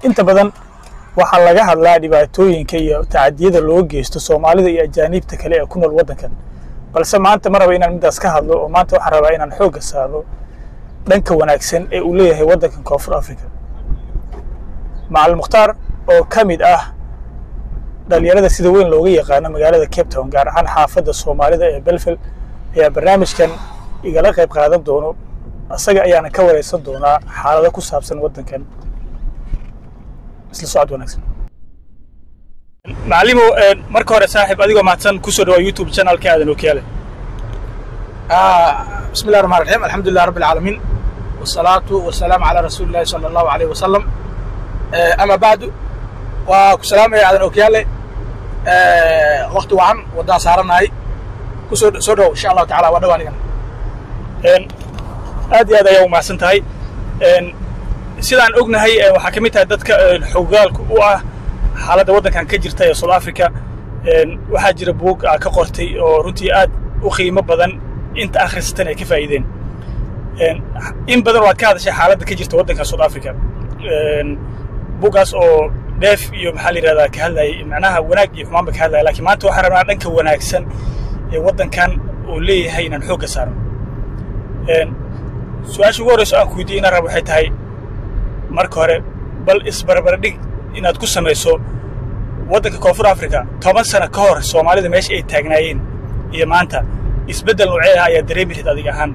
inta badan waxaa laga hadlaa dhibaatooyinka iyo tacadiyada loo geysto Soomaalida iyo ajaanibta kale ee ku nool wadankan balse maanta ma rabo inaan midaas ka hadlo oo maanta waxaan rabaa inaan xoog saaro dhanka wanaagsan ee uu leeyahay wadankan Koonfur Afrika Macallin Mukhtaar oo kamid ah dhalinyarada sida weyn looga yaqaan magaalada Cape Town gaar ahaan xaafadda Soomaalida ee Belfel ayaa barnaamijkan igala qayb qaadan doono asaga ayaana ka wareysan doonaa xaalada ku saabsan wadankan isla socod wanaagsan macallimo marka hore saaxiib adigoo maadsan ku soo dhawaad YouTube channel-ka aadan Okiyaale bismillahir rahmaanir rahiim alxamdulillahi rabbil aalamiin wasalaatu wasalaamu ala rasuulillahi sallallahu alayhi wasallam ama ba'du wa ku salaamay aadan Okiyaale waqti wacan wada saaranahay ku soo dhaw insha Allah ta'ala waa dhawaanigan aad iyo aad ayuu mahadsan tahay sidaan ognahay waxa kamid tahay dadka xogaalku u ah xaaladda wadankan ka jirta ee South Africa waxa jira buug ka qortay oo runtii aad u qiimo badan inta akhristan ay ka faa'iideen in badan waad ka hadashay xaaladda ka jirta wadanka South Africa buugaas oo dheef iyo maxaa la yiraahdaa ka hadlay macnaha wanaag iyo xumaan ka hadlay laakiin maanta waxaan rabnaa dhanka wanaagsan ee wadankan oo leeyahay inaan xoog saarno su'aasha ugu horeysa aan ku weydiin rabo waxay tahay marka hore bal isbarbar dhig inaad ku samayso wadanka Koonfur Afrika 10 sano ka hor Soomaalida meesha ay taagnaayeen iyo maanta isbedel noocee ah ayaa dareemi lahayd adiga ahaan